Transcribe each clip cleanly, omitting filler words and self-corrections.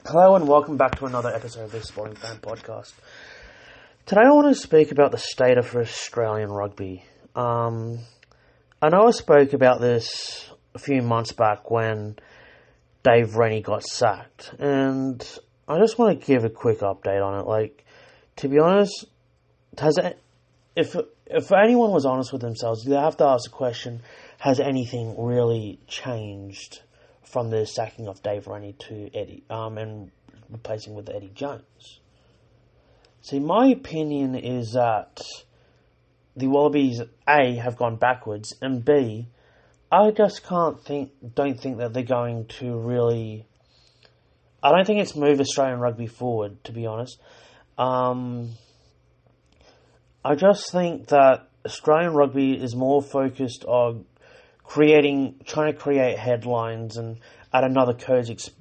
Hello and welcome back to another episode of the Sporting Fan Podcast. Today I want to speak about the state of Australian rugby. I know I spoke about this a few months back when Dave Rennie got sacked, and I just want to give a quick update on it. To be honest, if anyone was honest with themselves, they have to ask the question, has anything really changed from the sacking of Dave Rennie to Eddie, and replacing with Eddie Jones? See, my opinion is that the Wallabies, A, have gone backwards, and B, I just don't think that they're going to really... I don't think it's moved Australian rugby forward, to be honest. I just think that Australian rugby is more focused on trying to create headlines and at another coach's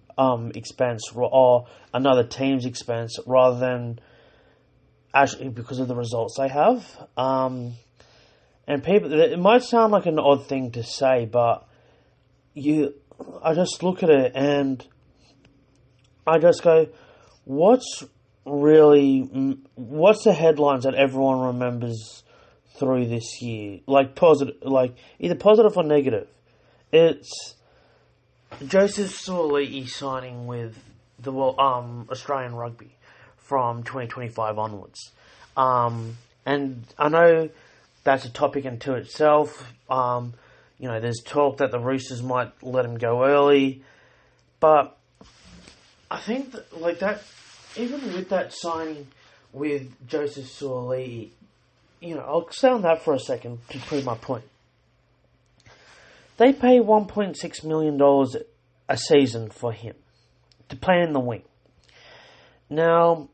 expense or another team's expense, rather than actually because of the results they have. And people, it might sound like an odd thing to say, but I just look at it and I just go, what's the headlines that everyone remembers through this year? Either positive or negative. It's Joseph Suaalii signing with the Australian rugby from 2025 onwards. And I know that's a topic unto itself. There's talk that the Roosters might let him go early, but I think that even with that signing with Joseph Suaalii, I'll stay on that for a second to prove my point. They pay $1.6 million a season for him to play in the wing. Now,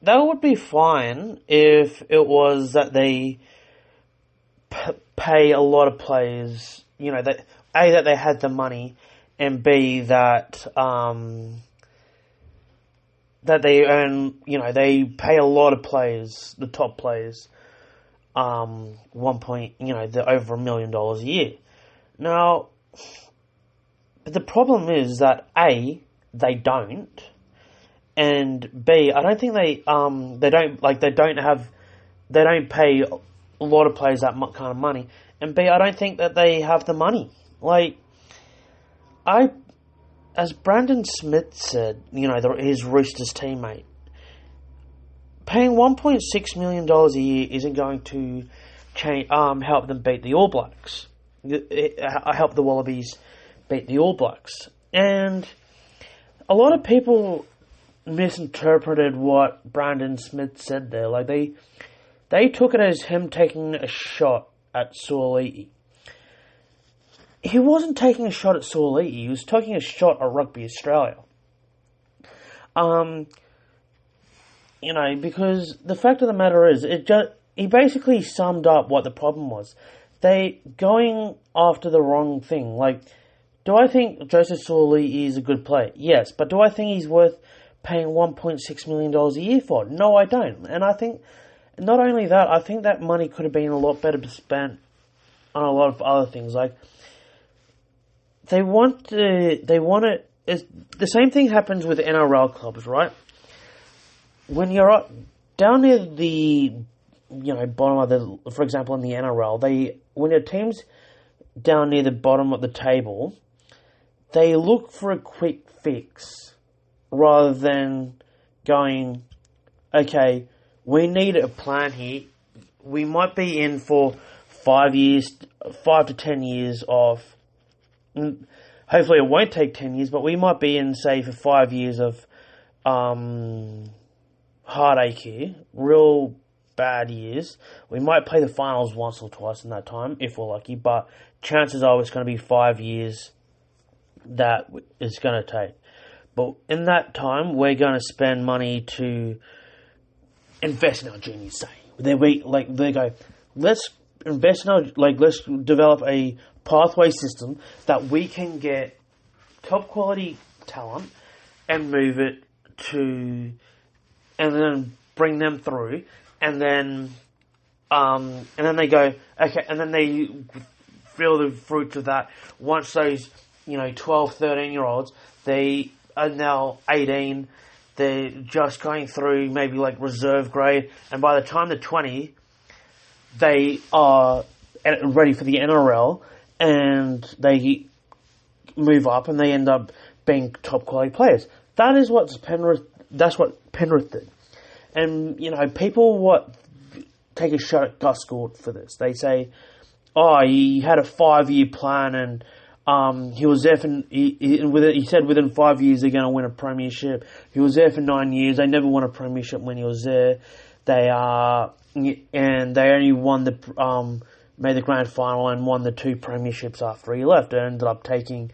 that would be fine if it was that they pay a lot of players, that A, that they had the money, and B, that they earn, they pay a lot of players, the top players, they're over $1 million a year. Now, but the problem is that A, they don't, and B, I don't think they don't pay a lot of players that kind of money, and B, I don't think that they have the money. As Brandon Smith said, his Roosters teammate, paying $1.6 million a year isn't going to help them beat the All Blacks. Help the Wallabies beat the All Blacks. And a lot of people misinterpreted what Brandon Smith said there. They took it as him taking a shot at Suaalii. He wasn't taking a shot at Suaalii. He was taking a shot at Rugby Australia. Because the fact of the matter is, he basically summed up what the problem was. They going after the wrong thing. Do I think Joseph Suaalii is a good player? Yes, but do I think he's worth paying $1.6 million a year for? No, I don't. And I think, not only that, I think that money could have been a lot better spent on a lot of other things. The same thing happens with NRL clubs, right? When you're down near the, bottom of for example, in the NRL, when your team's down near the bottom of the table, they look for a quick fix rather than going, okay, we need a plan here. We might be in for 5 to 10 years of, hopefully it won't take 10 years, but we might be in, say, for 5 years of heartache here, real bad years. We might play the finals once or twice in that time, if we're lucky, but chances are it's going to be 5 years that it's going to take. But in that time, we're going to spend money to invest in our juniors, say. They go, let's invest in let's develop a pathway system that we can get top quality talent and move it to, and then bring them through, and then they go, okay, and then they feel the fruits of that. Once those 12, 13-year-olds, they are now 18. They're just going through maybe like reserve grade, and by the time they're 20, they are ready for the NRL, and they move up and they end up being top quality players. That is what Penrith. That's what Penrith did, and people take a shot at Gus Gould for this. They say, "Oh, he had a 5-year plan, and he was there for." He said within 5 years they're going to win a premiership. He was there for 9 years. They never won a premiership when he was there. They only won made the grand final and won the 2 premierships after he left. It ended up taking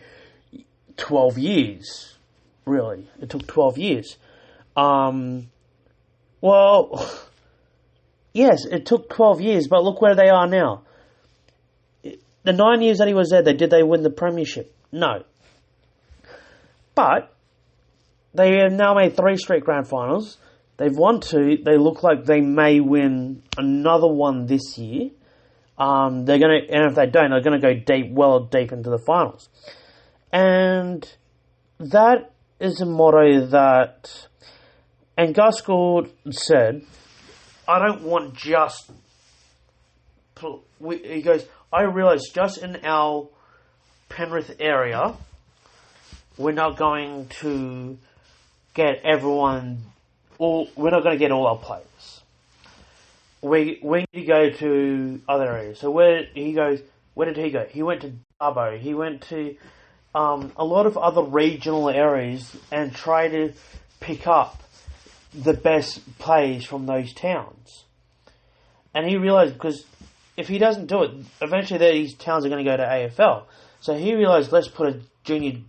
12 years. Really, it took 12 years. Well, yes, it took 12 years, but look where they are now. The 9 years that he was there, did they win the premiership? No. But they have now made 3 straight grand finals. They've won 2. They look like they may win another one this year. And if they don't, they're gonna go deep into the finals. And that is a motto that. And Gus Gould said, "I don't want just." He goes, "I realise just in our Penrith area, we're not going to get everyone. We're not going to get all our players. We need to go to other areas." So where did he go? He went to Dubbo. He went to a lot of other regional areas and try to pick up the best players from those towns. And he realised, because if he doesn't do it, eventually these towns are going to go to AFL. So he realised, let's put a junior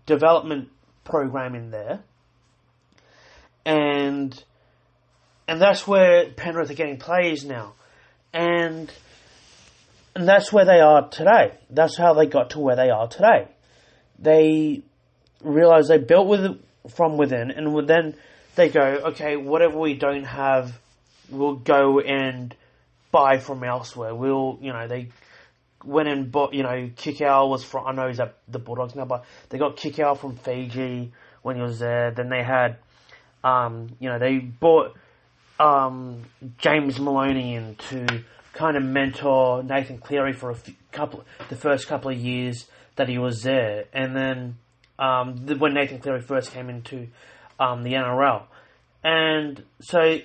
development program in there. And that's where Penrith are getting players now. And that's where they are today. That's how they got to where they are today. They realised they built from within, and then they go, okay, whatever we don't have, we'll go and buy from elsewhere. They went and bought, Kikau was from, I know he's at the Bulldogs now, but they got Kikau from Fiji when he was there. Then they had, they bought James Maloney in to kind of mentor Nathan Cleary for the first couple of years that he was there. And then when Nathan Cleary first came into the NRL. And so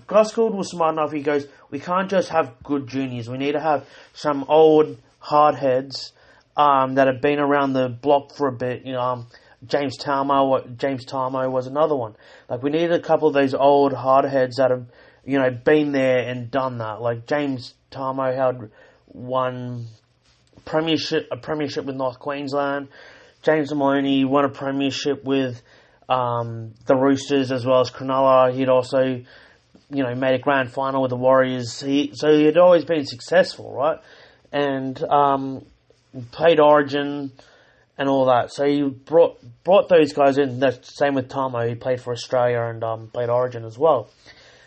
Gus Gould was smart enough. He goes, we can't just have good juniors. We need to have some old hardheads that have been around the block for a bit. James Tarmo was another one. Like, we needed a couple of those old hardheads that have, been there and done that. Like, James Tarmo had won a premiership with North Queensland. James Maloney won a premiership with the Roosters as well as Cronulla. He'd also, made a grand final with the Warriors. So he had always been successful, right? And played Origin and all that. So he brought those guys in. The same with Tamo. He played for Australia and played Origin as well.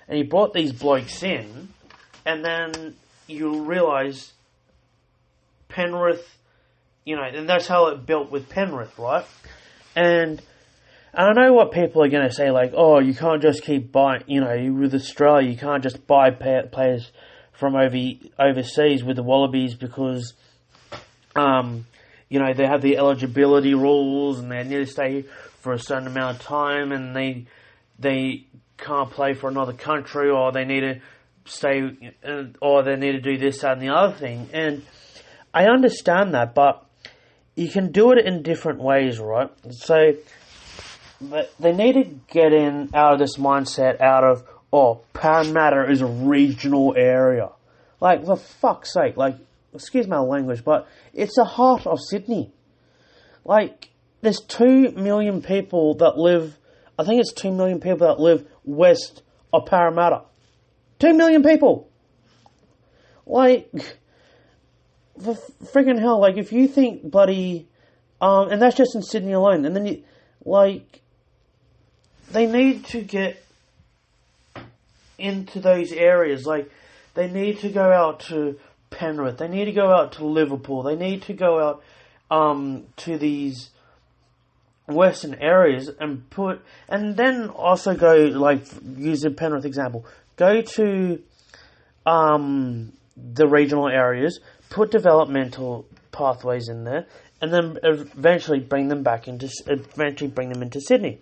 And he brought these blokes in, and then you realise Penrith, and that's how it built with Penrith, right? And I know what people are going to say, like, oh, you can't just keep buying, with Australia, you can't just buy players from overseas with the Wallabies because, they have the eligibility rules and they need to stay for a certain amount of time and they can't play for another country, or they need to stay, or they need to do this, that, and the other thing. And I understand that, but you can do it in different ways, right? So they need to get out of this mindset Parramatta is a regional area. Like, for fuck's sake, like, excuse my language, but it's the heart of Sydney. Like, there's 2 million people that live, I think it's 2 million people that live west of Parramatta. 2 million people! Like, for friggin' hell, like, if you think bloody, and that's just in Sydney alone, and then they need to get into those areas. Like, they need to go out to Penrith. They need to go out to Liverpool. They need to go out to these Western areas and then also go, like, use the Penrith example, go to the regional areas, put developmental pathways in there, and then eventually bring them into Sydney.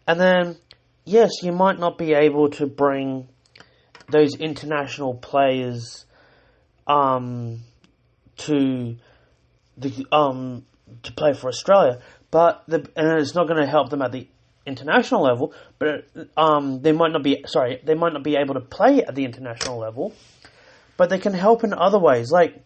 And then, yes, you might not be able to bring those international players to play for Australia, but it's not going to help them at the international level. But they might not be able to play at the international level, but they can help in other ways. Like,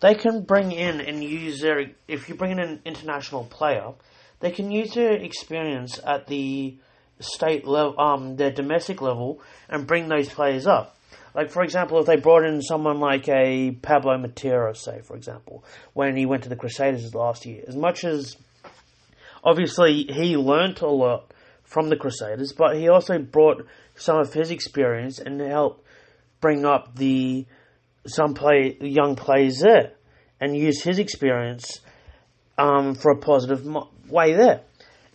they can bring in and use if you bring in an international player, they can use their experience at the state level, their domestic level, and bring those players up. Like, for example, if they brought in someone like a Pablo Matera, say, for example, when he went to the Crusaders last year, as much as obviously he learnt a lot from the Crusaders, but he also brought some of his experience and helped bring up young players there, and use his experience for a positive way there.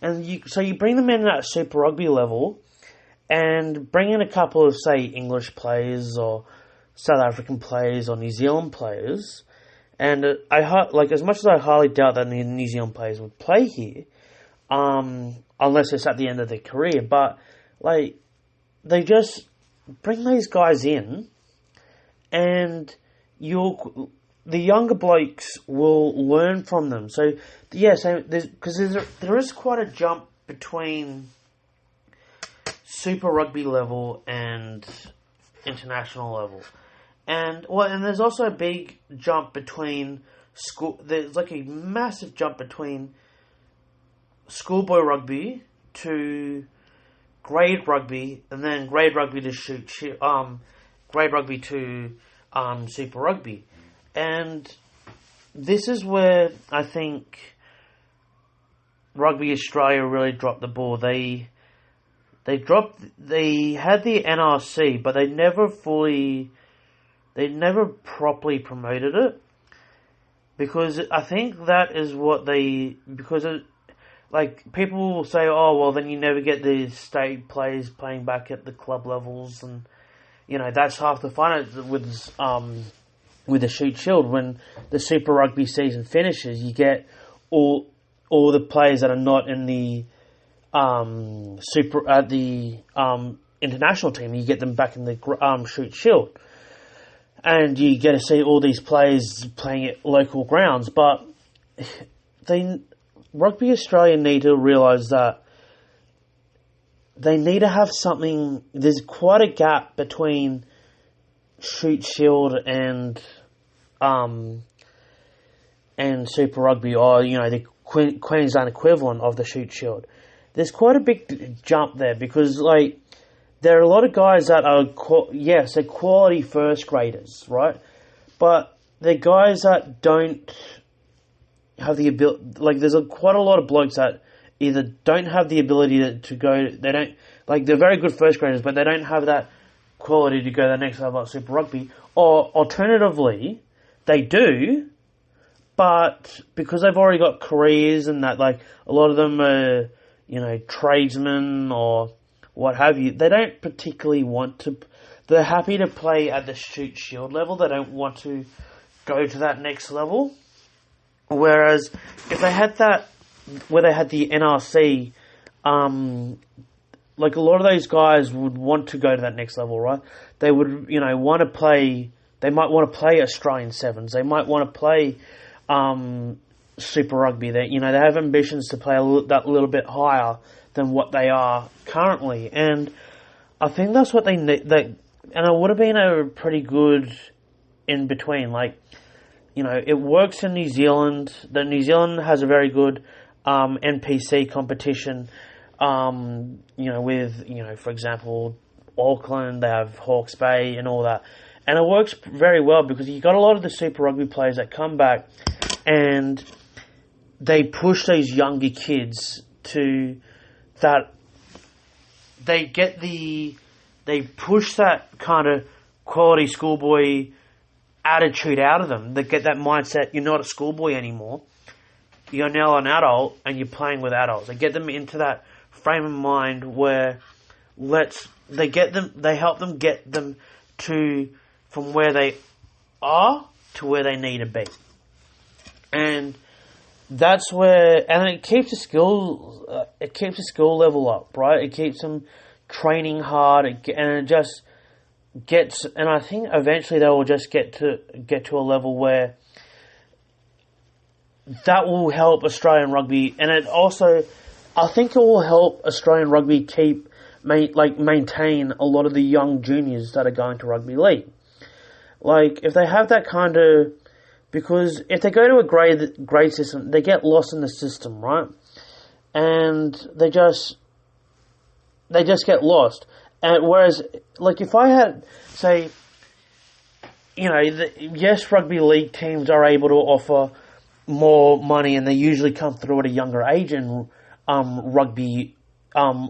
And so you bring them in at Super Rugby level, and bring in a couple of, say, English players or South African players or New Zealand players. And as much as I highly doubt that the New Zealand players would play here, unless it's at the end of their career, but like, they just bring these guys in, and the younger blokes will learn from them. So there is quite a jump between Super Rugby level and international level, and there's also a big jump between school. There's like a massive jump between schoolboy rugby to grade rugby, and then grade rugby to grade rugby to Super Rugby, and this is where I think Rugby Australia really dropped the ball. They had the NRC, but they never properly promoted it, because I think that is what like, people will say, oh, well, then you never get the state players playing back at the club levels, and, you know, that's half the fun with the Shoot Shield. When the Super Rugby season finishes, you get all the players that are not in the international team, you get them back in the Shoot Shield, and you get to see all these players playing at local grounds. But Rugby Australia need to realise that they need to have something. There's quite a gap between Shoot Shield and Super Rugby, or, you know, the Queensland equivalent of the Shoot Shield. There's quite a big jump there, because, like, there are a lot of guys that are, they're quality first graders, right? But they're guys that don't have the ability. Like, there's quite a lot of blokes that either don't have the ability to go. They don't, like, they're very good first graders, but they don't have that quality to go to the next level at Super Rugby. Or alternatively, they do, but because they've already got careers and that, like, a lot of them are, you know, tradesmen or what have you, they don't particularly want to. They're happy to play at the Shoot Shield level. They don't want to go to that next level. Whereas if they had that, where they had the NRC, like, a lot of those guys would want to go to that next level, right? They would, you know, want to play. They might want to play Australian Sevens. They might want to play Super Rugby. They have ambitions to play that little bit higher than what they are currently, and I think that's what they need. And it would have been a pretty good in between. Like, you know, it works in New Zealand. New Zealand has a very good NPC competition. You know, with, you know, for example, Auckland, they have Hawke's Bay and all that. And it works very well, because you got a lot of the Super Rugby players that come back and they push those younger kids to that. They push that kind of quality schoolboy attitude out of them. They get that mindset, you're not a schoolboy anymore. you're now an adult and you're playing with adults. They get them into that frame of mind where they help them get them to from where they are to where they need to be. And that's where, and it keeps the skill level up, right? It keeps them training hard, and it just gets, and I think eventually they will just get to a level where that will help Australian rugby, and it also, I think it will help Australian rugby maintain a lot of the young juniors that are going to rugby league. Like, if they have that kind of, because if they go to a grade system, they get lost in the system, right? And they just get lost. And whereas, like, if I had, say, yes, rugby league teams are able to offer more money, and they usually come through at a younger age in rugby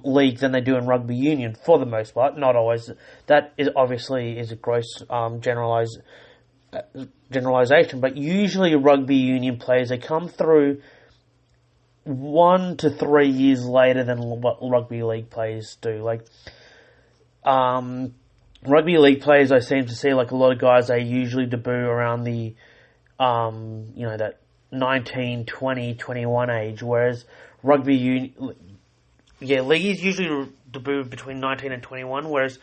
league than they do in rugby union, for the most part. Not always. That is obviously a gross generalization, but usually rugby union players, they come through 1 to 3 years later than what rugby league players do. Like, rugby league players, I seem to see, like, a lot of guys, they usually debut around the that 19, 20, 21 age, whereas rugby union, leagues usually debut between 19 and 21, whereas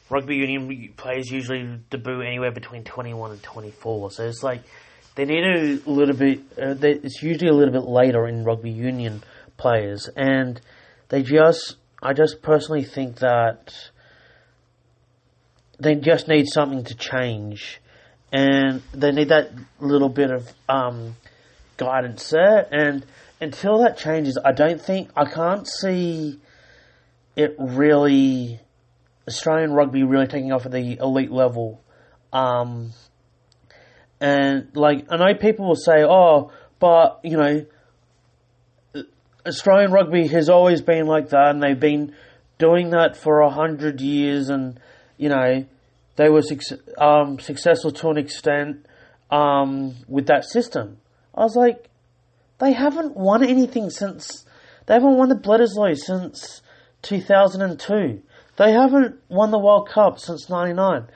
rugby union players usually debut anywhere between 21 and 24. So it's like they need a little bit. It's usually a little bit later in rugby union players, and I just personally think that they just need something to change, and they need that little bit of guidance there. And until that changes, I can't see it really, Australian rugby really taking off at the elite level. And, like, I know people will say, oh, but, Australian rugby has always been like that, and they've been doing that for 100 years, and, they were successful to an extent with that system. I was like, they haven't won anything they haven't won the Bledisloe since 2002. They haven't won the World Cup since 99.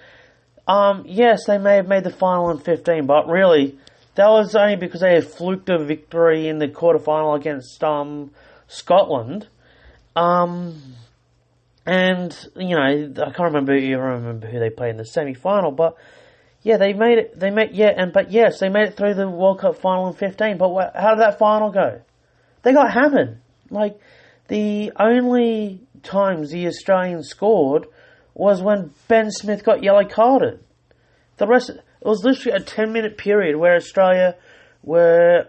Yes, they may have made the final in 15, but really, that was only because they had fluked a victory in the quarterfinal against Scotland. And, I can't remember who they played in the semi-final, but yeah, they made it through the World Cup final in 15, but how did that final go? They got hammered. Like, the only times the Australians scored was when Ben Smith got yellow carded. The rest, it was literally a 10-minute period where Australia were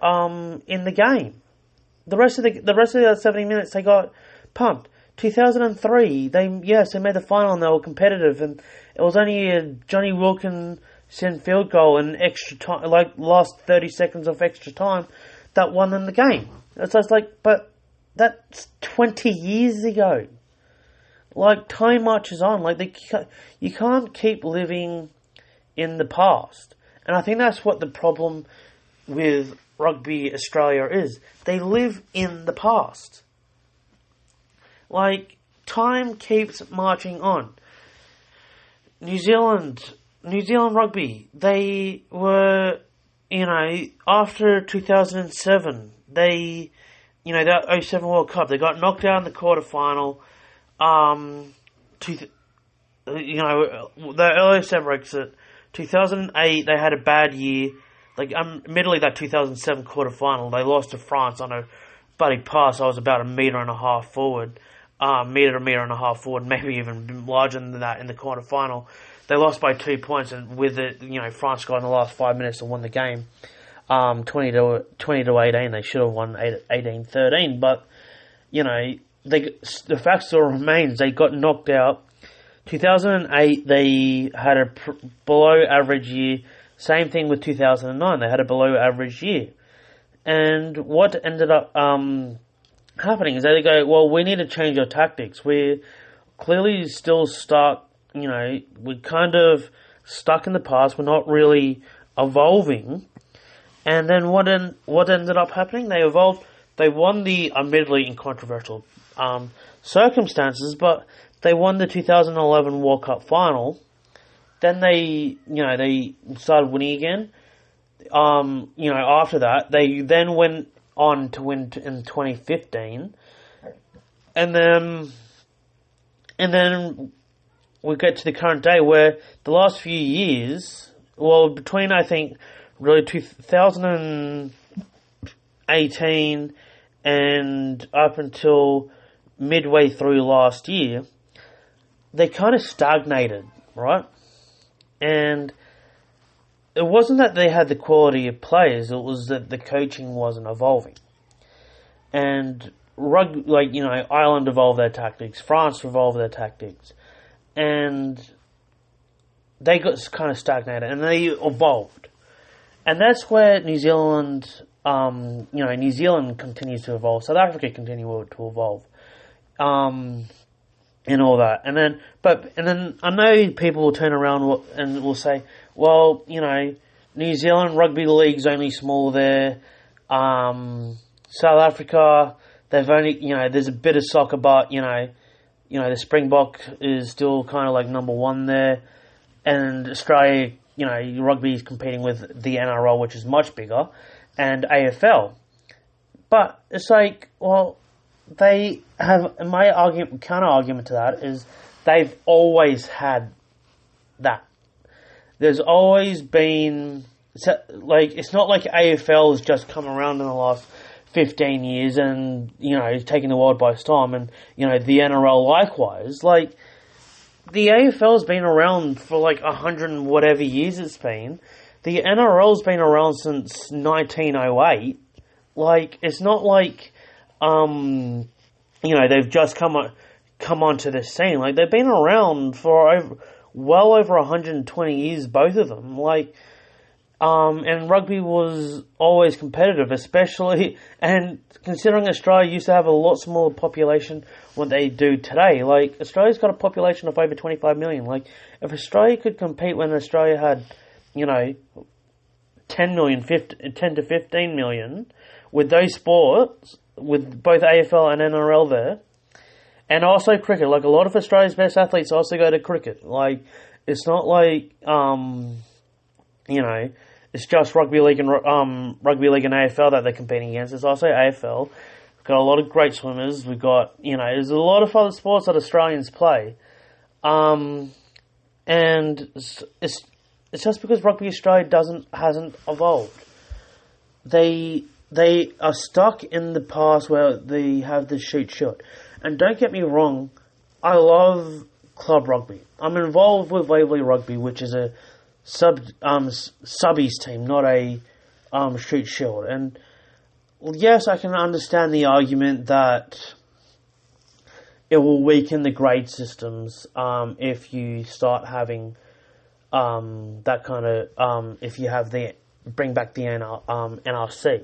in the game. The rest of the other 70 minutes, they got pumped. 2003, they made the final and they were competitive, and it was only a Johnny Wilkinson field goal and extra time, like last 30 seconds of extra time, that won them the game. So it's like, but that's 20 years ago. Like, time marches on. Like, you can't keep living in the past. And I think that's what the problem with Rugby Australia is. They live in the past. Like, time keeps marching on. New Zealand rugby, they were, after 2007, that 07 World Cup, they got knocked out in the quarterfinal. The earlier seven exit. 2008, they had a bad year. Like, admittedly, that 2007 quarterfinal, they lost to France on a bloody pass. I was about a metre and a half forward. Metre and a half forward, maybe even larger than that in the quarterfinal. They lost by 2 points, and with it, France got in the last 5 minutes and won the game, 20 to 18. They should have won 18-13, but the fact still remains they got knocked out. 2008, they had a below average year. Same thing with 2009. They had a below average year, and what ended up happening is they go, well, we need to change our tactics. We're clearly still stuck, we're kind of stuck in the past. We're not really evolving. And then what ended up happening? They evolved. They won the admittedly in controversial circumstances, but they won the 2011 World Cup final. Then they started winning again. After that, they then went on to win in 2015, and then we get to the current day where the last few years, well, between I think really 2018 and up until midway through last year, they kind of stagnated, right? And it wasn't that they had the quality of players, it was that the coaching wasn't evolving. And Ireland evolved their tactics, France evolved their tactics, and they got kind of stagnated, and they evolved. And that's where New Zealand continues to evolve. South Africa continues to evolve, and all that. And then I know people will turn around and will say, well, New Zealand rugby league's only small there. South Africa, they've only, there's a bit of soccer, but the Springbok is still kind of like number one there, and Australia, rugby is competing with the NRL, which is much bigger, and AFL. But it's like, well, they have, my counter argument to that is they've always had that. There's always been, it's not like AFL has just come around in the last 15 years and, taking the world by storm, and, the NRL likewise. Like, the AFL's been around for 100 and whatever years it's been. The NRL's been around since 1908. It's not like, they've just come onto the scene. They've been around for well over 120 years, both of them. And rugby was always competitive, especially, and considering Australia used to have a lot smaller population than they do today. Australia's got a population of over 25 million. If Australia could compete when Australia had, 10 to 15 million, with those sports, with both AFL and NRL there, and also cricket. A lot of Australia's best athletes also go to cricket. It's not it's just rugby league and AFL that they're competing against. It's also AFL. We've got a lot of great swimmers. We've got there's a lot of other sports that Australians play, and it's just because Rugby Australia hasn't evolved. They are stuck in the past where they have the shoot shot. And don't get me wrong, I love club rugby. I'm involved with Waverley Rugby, which is a subbies team, not a shoot shield. And yes, I can understand the argument that it will weaken the grade systems if you start having that kind of if you have bring back the NRC.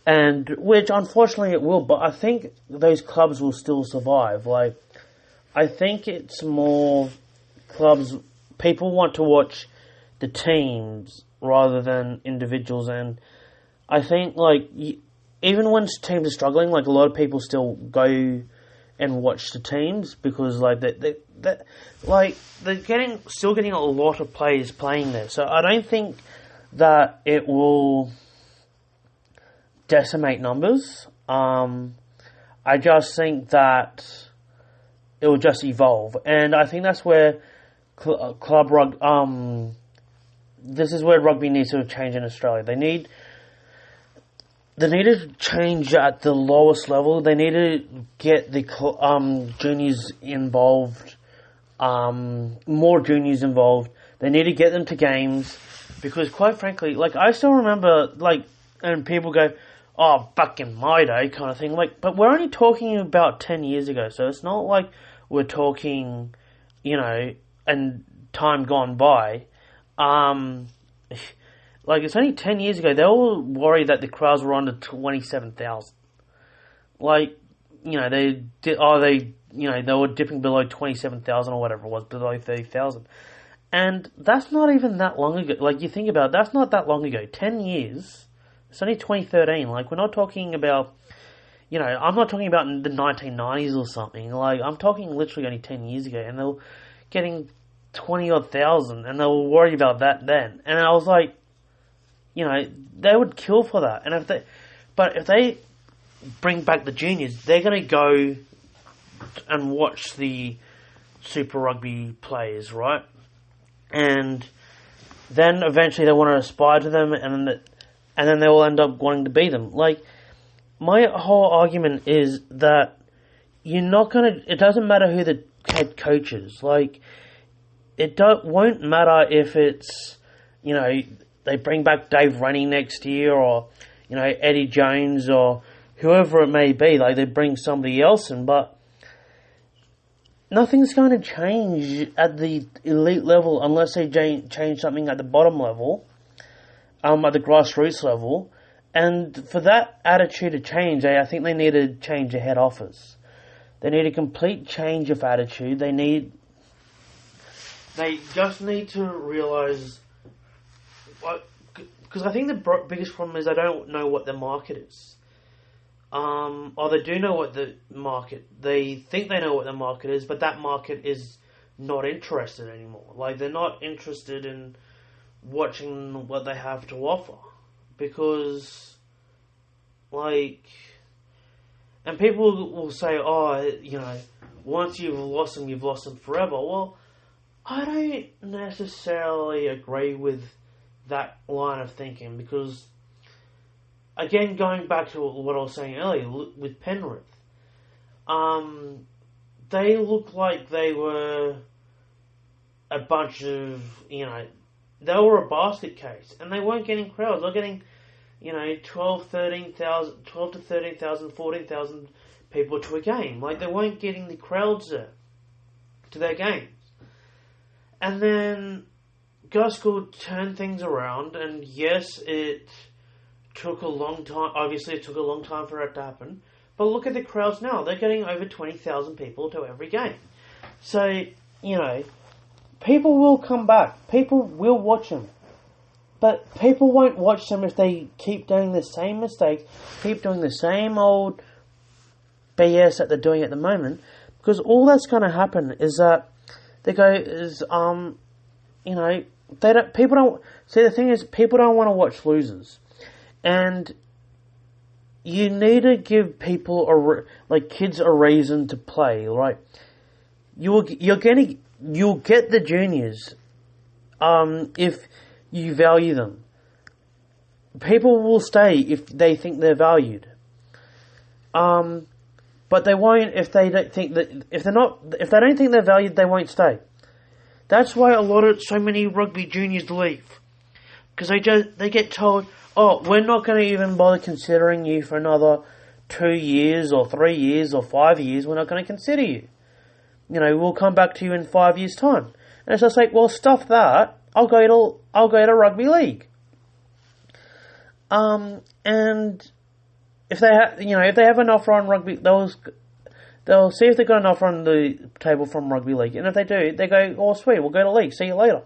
And which unfortunately it will, but I think those clubs will still survive. I think it's more clubs. People want to watch the teams rather than individuals, and I think even when teams are struggling, a lot of people still go and watch the teams because they're still getting a lot of players playing there. So I don't think that it will decimate numbers. I just think that it will just evolve, and I think that's where club rugby. This is where rugby needs to change in Australia. They need to change at the lowest level. They need to get the juniors involved, more juniors involved. They need to get them to games because, quite frankly, I still remember, and people go, "Oh, back in my day," kind of thing. But we're only talking about 10 years ago, so it's not like we're talking, and time gone by. It's only 10 years ago. They were worried that the crowds were under 27,000. They were dipping below 27,000 or whatever it was, below 30,000. And that's not even that long ago. Like, you think about it, that's not that long ago. 10 years. It's only 2013. Like, we're not talking about, I'm not talking about the 1990s or something. Like, I'm talking literally only 10 years ago. And they were getting 20-odd thousand. And they were worried about that then. And I was like, they would kill for that. And if they bring back the juniors, they're going to go and watch the Super Rugby players, right? And then eventually they want to aspire to them, and then they will end up wanting to be them. Like, my whole argument is that it doesn't matter who the head coach is. Like, won't matter if it's, they bring back Dave Rennie next year, or, Eddie Jones, or whoever it may be. Like, they bring somebody else in, but nothing's going to change at the elite level unless they change something at the bottom level, at the grassroots level. And for that attitude to change, I think they need to change the head office. They need a complete change of attitude. They just need to realise, because I think the biggest problem is they don't know what the market is. Or they do know what the market, they think they know what the market is, but that market is not interested anymore. Like, they're not interested in watching what they have to offer. Because, and people will say, once you've lost them forever. Well, I don't necessarily agree with that line of thinking, because again, going back to what I was saying earlier with Penrith, they look like they were a bunch of, they were a basket case, and they weren't getting crowds. They're getting, 12 to 13,000, 14,000 people to a game. Like, they weren't getting the crowds there to their games. And then Gaskell turned things around, and yes, it took a long time. Obviously, it took a long time for it to happen. But look at the crowds now. They're getting over 20,000 people to every game. So, people will come back. People will watch them. But people won't watch them if they keep doing the same mistakes, keep doing the same old BS that they're doing at the moment. Because all that's going to happen is that people don't. See, the thing is, people don't want to watch losers. And you need to give people kids a reason to play, right? You'll get the juniors, if you value them. People will stay if they think they're valued. But they won't if they don't think that if they don't think they're valued, they won't stay. That's why so many rugby juniors leave, because they get told, oh, we're not going to even bother considering you for another 2 years or 3 years or 5 years. We're not going to consider you. We'll come back to you in 5 years' time. And it's just like, well, stuff that. I'll go to rugby league. And if they have an offer on rugby, they'll see if they've got an offer on the table from rugby league. And if they do, they go, oh, sweet, we'll go to league. See you later.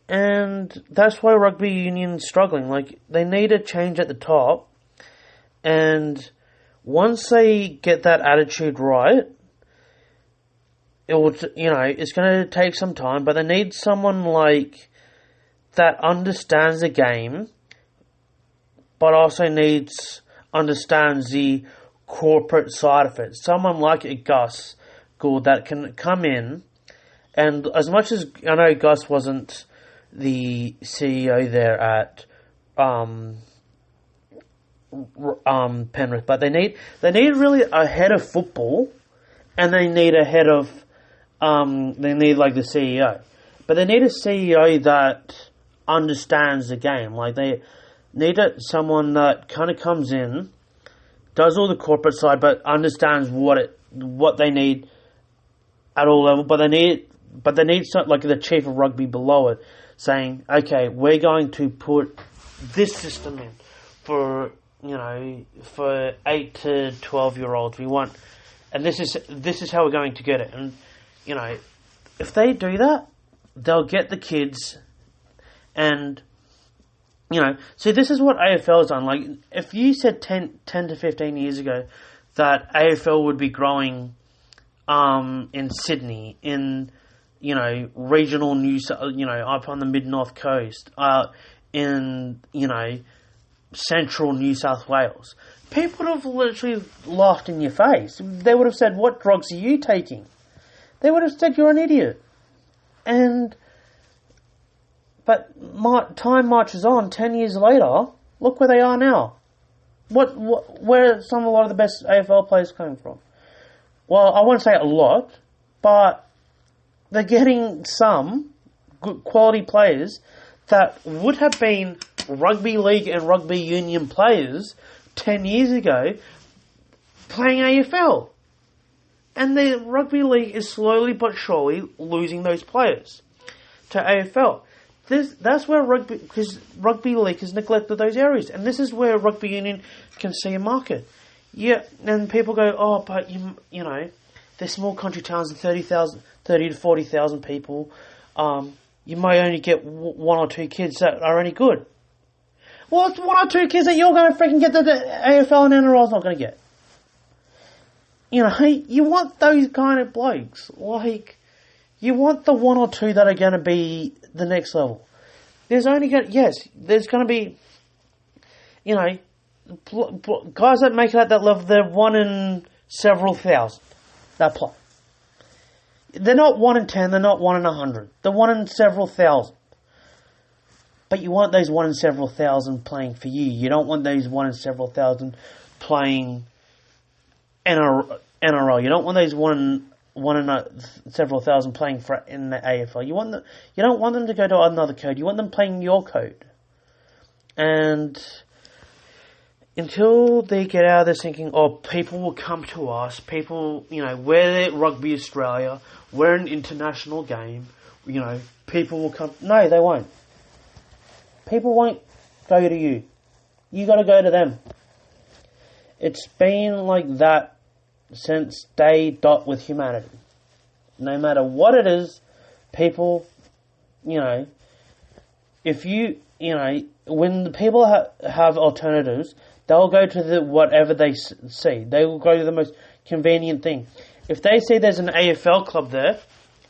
And that's why rugby union's struggling. Like, they need a change at the top. And once they get that attitude right, it's going to take some time, but they need someone that understands the game, but also understands the corporate side of it. Someone like a Gus Gould that can come in, and as much as I know Gus wasn't the CEO there at Penrith, but they need really a head of football, and they need a head of they need the CEO, but they need a CEO that understands the game. Like, they need someone that kind of comes in, does all the corporate side, but understands what they need at all levels. But they need something like the chief of rugby below it, saying, okay, we're going to put this system in for 8 to 12-year-olds. We want, and this is how we're going to get it. And if they do that, they'll get the kids and, see, this is what AFL has done. Like, if you said 10 to 15 years ago that AFL would be growing in Sydney, in, regional up on the mid-north coast, in, central New South Wales, people would have literally laughed in your face. They would have said, "What drugs are you taking?" They would have said, "You're an idiot." But time marches on. 10 years later, look where they are now. Where are a lot of the best AFL players coming from? Well, I won't say a lot, but they're getting some good quality players that would have been rugby league and rugby union players 10 years ago playing AFL. And the rugby league is slowly but surely losing those players to AFL. That's where because rugby league has neglected those areas, and this is where rugby union can see a market. Yeah, and people go, "Oh, but they're small country towns of 30 to 40,000 people. You may only get one or two kids that are any good." Well, it's one or two kids that you're going to freaking get that the AFL and NRL's not going to get. You want those kind of blokes. Like, you want the one or two that are going to be the next level. There's going to be, guys that make it at that level, they're one in several thousand that play. They're not 1 in 10, they're not 1 in 100. They're 1 in several thousand. But you want those 1 in several thousand playing for you. You don't want those 1 in several thousand playing NRL. You don't want those 1 in several thousand playing in the AFL. You don't want them to go to another code. You want them playing your code. And until they get out of this thinking, people will come to us. People, we're at Rugby Australia. We're an international game. People will come. No, they won't. People won't go to you. You got to go to them. It's been like that since day dot with humanity. No matter what it is, people, if when the people have alternatives, they'll go to whatever they see. They will go to the most convenient thing. If they see there's an AFL club there,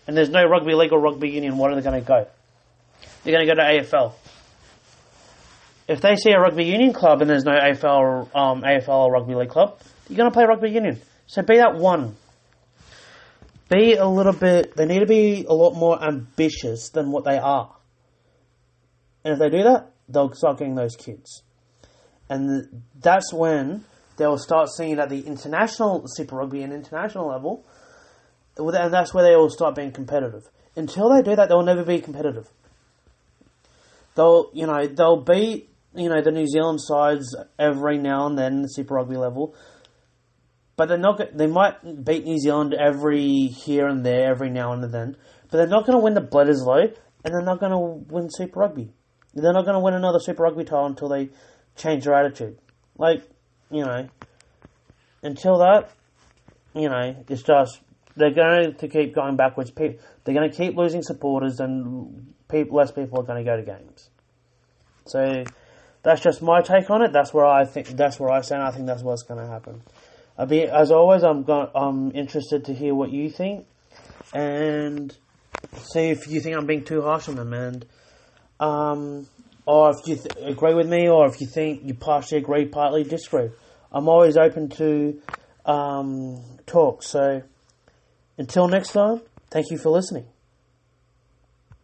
and there's no rugby league or rugby union, what are they going to go? They're going to go to AFL. If they see a rugby union club and there's no AFL or rugby league club, you're going to play rugby union. So be that one. They need to be a lot more ambitious than what they are. And if they do that, they'll start getting those kids. And that's when they'll start seeing it at the international Super Rugby and international level. And that's where they will start being competitive. Until they do that, they'll never be competitive. They'll beat, the New Zealand sides every now and then, the Super Rugby level. But they might beat New Zealand every here and there, every now and then. But they're not going to win the Bledisloe, and they're not going to win Super Rugby. They're not going to win another Super Rugby title until they change their attitude. Until that, it's just, they're going to keep going backwards. They're going to keep losing supporters, and less people are going to go to games. So that's just my take on it. That's where I stand. I think that's what's going to happen. As always, I'm interested to hear what you think, and see if you think I'm being too harsh on them, and or if you agree with me, or if you think you partially agree, partly disagree. I'm always open to talk. So until next time, thank you for listening.